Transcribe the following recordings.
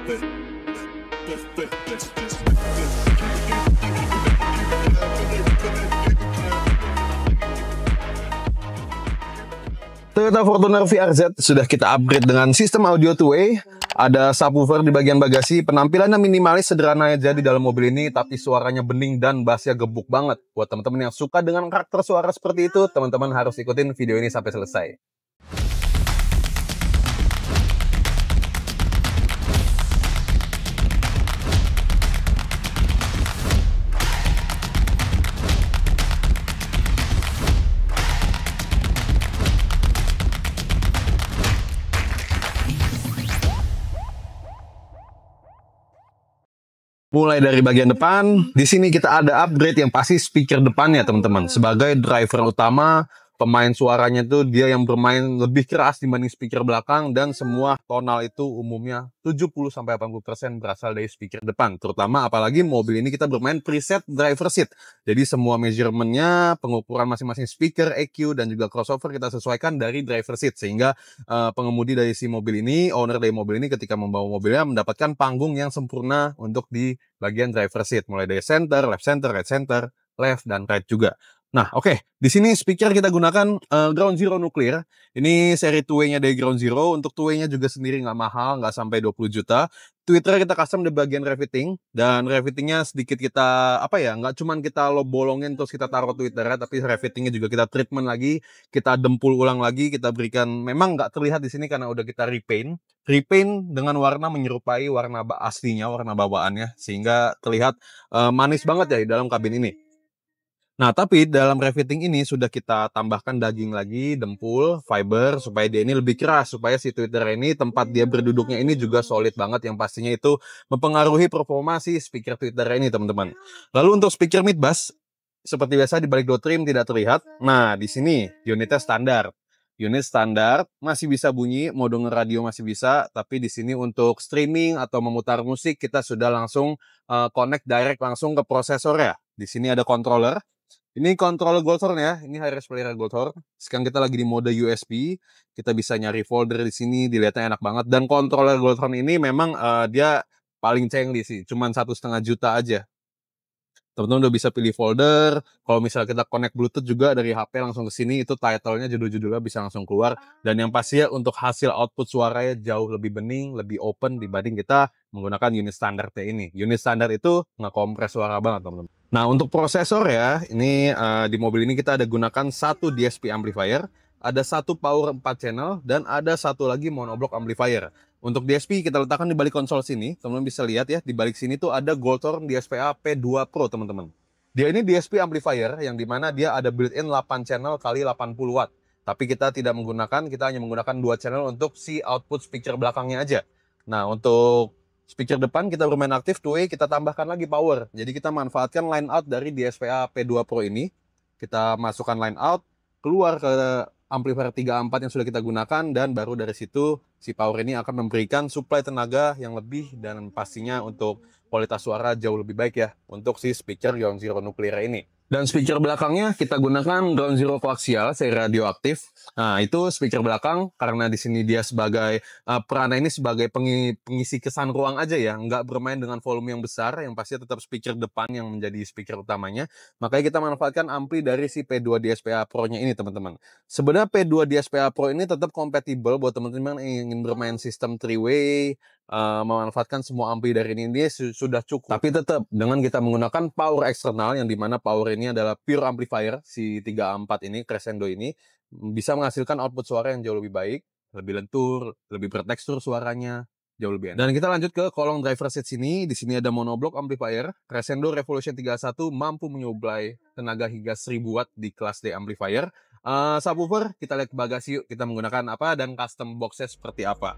Toyota Fortuner VRZ sudah kita upgrade dengan sistem audio two-way. Ada subwoofer di bagian bagasi. Penampilannya minimalis, sederhana aja di dalam mobil ini, tapi suaranya bening dan bassnya gebuk banget. Buat teman-teman yang suka dengan karakter suara seperti itu, teman-teman harus ikutin video ini sampai selesai. Mulai dari bagian depan, di sini kita ada upgrade yang pasti speaker depannya, teman-teman. Sebagai driver utama, pemain suaranya tuh dia yang bermain lebih keras dibanding speaker belakang, dan semua tonal itu umumnya 70-80% berasal dari speaker depan. Terutama apalagi mobil ini kita bermain preset driver seat. Jadi semua measurementnya, pengukuran masing-masing speaker, EQ, dan juga crossover kita sesuaikan dari driver seat. Sehingga pengemudi dari si mobil ini, owner dari mobil ini ketika membawa mobilnya mendapatkan panggung yang sempurna untuk di bagian driver seat. Mulai dari center, left center, right center, left, dan right juga. Nah, oke. Di sini speaker kita gunakan Ground Zero Nuclear. Ini seri two-way-nya dari Ground Zero. Untuk two-way-nya juga sendiri nggak mahal, nggak sampai 20 juta. Tweeter kita custom di bagian revitting. Dan revittingnya sedikit kita, nggak cuman kita bolongin terus kita taruh tweeternya, tapi revittingnya juga kita treatment lagi, kita dempul ulang lagi, kita berikan, memang nggak terlihat di sini karena udah kita repaint. Repaint dengan warna menyerupai warna aslinya, warna bawaannya. Sehingga terlihat manis banget ya di dalam kabin ini. Nah, tapi dalam revitting ini sudah kita tambahkan daging lagi, dempul, fiber, supaya dia ini lebih keras, supaya si tweeter ini tempat dia berduduknya ini juga solid banget, yang pastinya itu mempengaruhi performa si speaker tweeter ini, teman-teman. Lalu untuk speaker mid bass, seperti biasa di balik door trim tidak terlihat. Nah, di sini unitnya standar. Unit standar masih bisa bunyi, mode radio masih bisa, tapi di sini untuk streaming atau memutar musik kita sudah langsung connect direct langsung ke prosesor ya. Di sini ada controller. Ini controller Goldhorn ya, ini high-res player Goldhorn. Sekarang kita lagi di mode USB, kita bisa nyari folder di sini, dilihatnya enak banget. Dan controller Goldhorn ini memang dia paling cengli sih, cuman 1,5 juta aja. Teman-teman udah bisa pilih folder. Kalau misalnya kita connect Bluetooth juga dari HP langsung ke sini, itu title-nya, judul-judulnya bisa langsung keluar. Dan yang pastinya untuk hasil output suaranya jauh lebih bening, lebih open dibanding kita menggunakan unit standarnya ini. Unit standar itu nge-kompres suara banget, teman-teman. Nah, untuk prosesor ya, ini di mobil ini kita ada gunakan satu DSP amplifier, ada satu power 4 channel, dan ada satu lagi monoblock amplifier. Untuk DSP kita letakkan di balik konsol sini, teman-teman bisa lihat ya, di balik sini tuh ada Goldhorn DSP-A P2 Pro, teman-teman. Dia ini DSP amplifier yang dimana dia ada built-in 8 channel kali 80 watt. Tapi kita tidak menggunakan, kita hanya menggunakan 2 channel untuk si output speaker belakangnya aja. Nah, untuk speaker depan kita bermain aktif two-way, kita tambahkan lagi power. Jadi kita manfaatkan line out dari DSP-A P2 Pro ini. Kita masukkan line out, keluar ke amplifier 3A4 yang sudah kita gunakan, dan baru dari situ si power ini akan memberikan suplai tenaga yang lebih, dan pastinya untuk kualitas suara jauh lebih baik ya untuk si speaker Ground Zero Nuclear ini. Dan speaker belakangnya kita gunakan Ground Zero koaksial seri radioaktif. Nah, itu speaker belakang karena di sini dia sebagai perannya ini sebagai pengisi kesan ruang aja ya, nggak bermain dengan volume yang besar, yang pasti tetap speaker depan yang menjadi speaker utamanya. Makanya kita manfaatkan ampli dari si P2 DSP-A Pro-nya ini, teman-teman. Sebenarnya P2 DSP-A Pro ini tetap kompatibel buat teman-teman yang ingin bermain sistem three-way, memanfaatkan semua ampli dari ini, dia sudah cukup. Tapi tetap dengan kita menggunakan power eksternal, yang dimana power ini adalah pure amplifier, si 3A4 ini, Crescendo ini, bisa menghasilkan output suara yang jauh lebih baik, lebih lentur, lebih bertekstur suaranya, jauh lebih enak. Dan kita lanjut ke kolong driver seat sini. Di sini ada monoblock amplifier, Crescendo Revolution 31 mampu menyuplai tenaga hingga 1000 watt di kelas D amplifier. Subwoofer, kita lihat ke bagasi yuk, kita menggunakan apa dan custom boxnya seperti apa.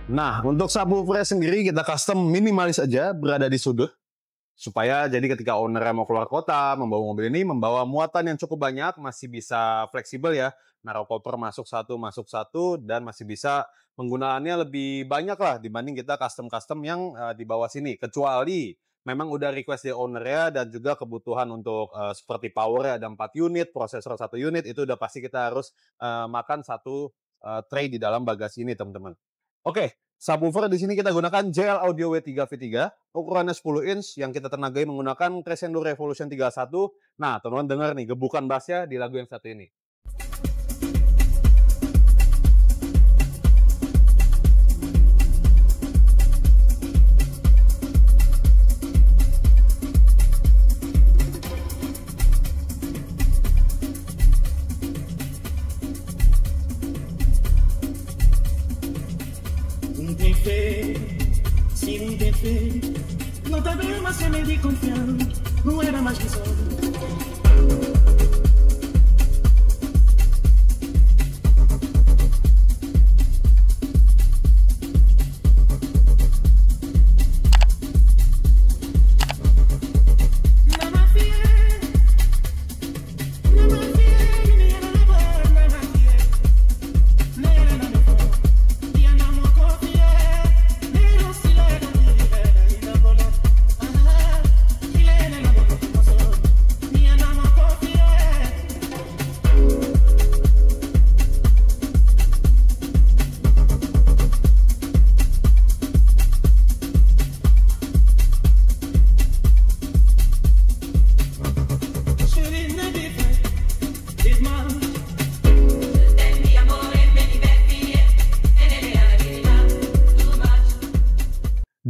Nah, untuk subwoofer sendiri kita custom minimalis aja, berada di sudut. Supaya jadi ketika owner mau keluar kota, membawa mobil ini, membawa muatan yang cukup banyak, masih bisa fleksibel ya. Naruh koper masuk satu, dan masih bisa penggunaannya lebih banyak lah dibanding kita custom-custom yang di bawah sini. Kecuali memang udah request dari owner ya, dan juga kebutuhan untuk seperti power ya, ada 4 unit, prosesor 1 unit, itu udah pasti kita harus makan satu tray di dalam bagasi ini, teman-teman. Oke, subwoofer di sini kita gunakan JL Audio W3 V3, ukurannya 10 inch, yang kita tenagai menggunakan Crescendo Revolution 31. Nah, teman-teman dengar nih gebukan bassnya di lagu yang satu ini. Não tá bem, mas você me confiando. Não era mais que só.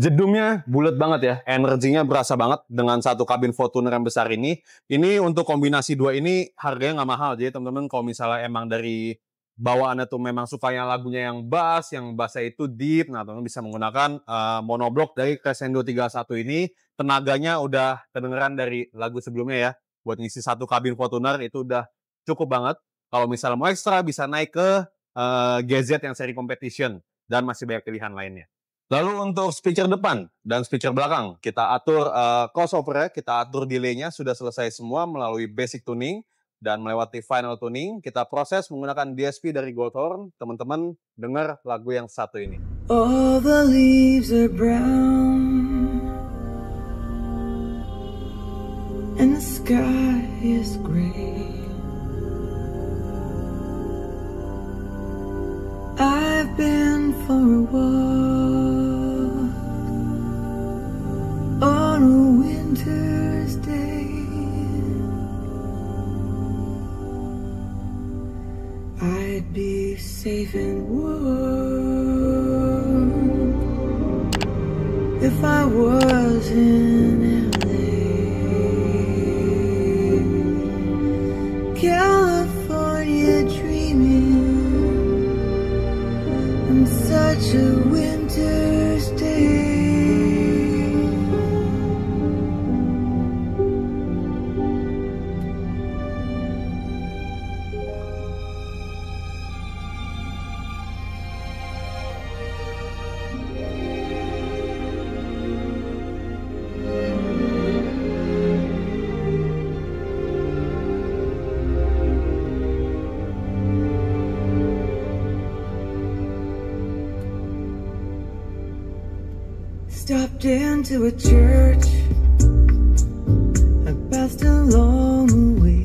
Jedumnya bulat banget ya, energinya berasa banget dengan satu kabin Fortuner yang besar ini. Ini untuk kombinasi dua ini harganya nggak mahal, jadi teman-teman kalau misalnya emang dari bawaannya tuh memang sukanya lagunya yang bassnya itu deep, nah teman-teman bisa menggunakan monoblock dari Crescendo 31 ini. Tenaganya udah kedengeran dari lagu sebelumnya ya, buat ngisi satu kabin Fortuner itu udah cukup banget. Kalau misalnya mau ekstra bisa naik ke GZ yang seri competition dan masih banyak pilihan lainnya. Lalu untuk speaker depan dan speaker belakang, kita atur crossover-nya, kita atur delay-nya, sudah selesai semua melalui basic tuning dan melewati final tuning. Kita proses menggunakan DSP dari Goldhorn. Teman-teman dengar lagu yang satu ini. All the leaves are brown and the sky is gray. I've been for a walk on a winter's day. I'd be safe and warm if I was in LA. California dreaming on such a winter's day. Stopped into a church, I passed along the way,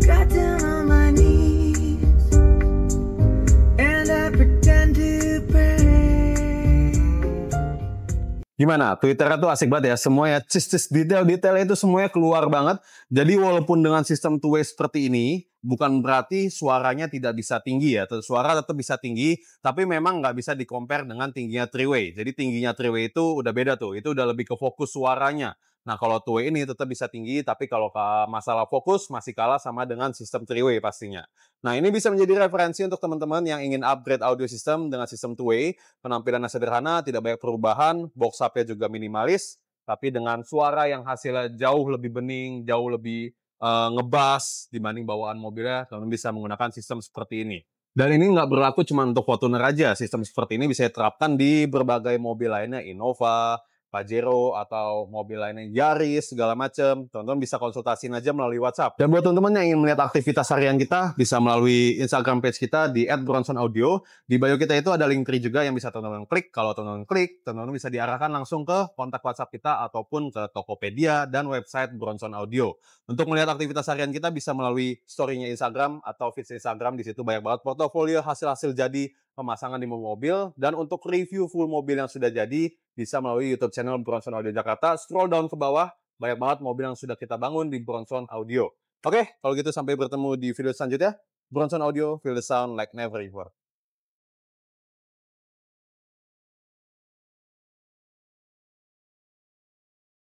got down on my knees, and I pretend to pray. Gimana? Twitternya tuh asik banget ya, semuanya detail-detailnya itu semuanya keluar banget. Jadi walaupun dengan sistem two-way seperti ini, bukan berarti suaranya tidak bisa tinggi ya. Suara tetap bisa tinggi, tapi memang nggak bisa di-compare dengan tingginya three-way. Jadi tingginya three-way itu udah beda tuh, itu udah lebih ke fokus suaranya. Nah kalau two-way ini tetap bisa tinggi, tapi kalau ke masalah fokus masih kalah sama dengan sistem three-way pastinya. Nah ini bisa menjadi referensi untuk teman-teman yang ingin upgrade audio system dengan sistem two-way. Penampilannya sederhana, tidak banyak perubahan, box up-nya juga minimalis, tapi dengan suara yang hasilnya jauh lebih bening, jauh lebih ngebas dibanding bawaan mobilnya, kalian bisa menggunakan sistem seperti ini. Dan ini nggak berlaku cuma untuk Fortuner aja, sistem seperti ini bisa diterapkan di berbagai mobil lainnya, Innova, Pajero atau mobil lainnya Yaris segala macam, teman-teman bisa konsultasiin aja melalui WhatsApp. Dan buat teman-teman yang ingin melihat aktivitas harian kita, bisa melalui Instagram page kita di @bronsonaudio. Di bio kita itu ada link tree juga yang bisa teman-teman klik. Kalau teman-teman klik, teman-teman bisa diarahkan langsung ke kontak WhatsApp kita ataupun ke Tokopedia dan website Bronson Audio. Untuk melihat aktivitas harian kita bisa melalui story-nya Instagram atau feed Instagram. Di situ banyak banget portofolio hasil-hasil jadi pemasangan di mobil. Dan untuk review full mobil yang sudah jadi, bisa melalui YouTube channel Bronson Audio Jakarta. Scroll down ke bawah, banyak banget mobil yang sudah kita bangun di Bronson Audio. Oke, kalau gitu sampai bertemu di video selanjutnya. Bronson Audio, feel the sound like never before.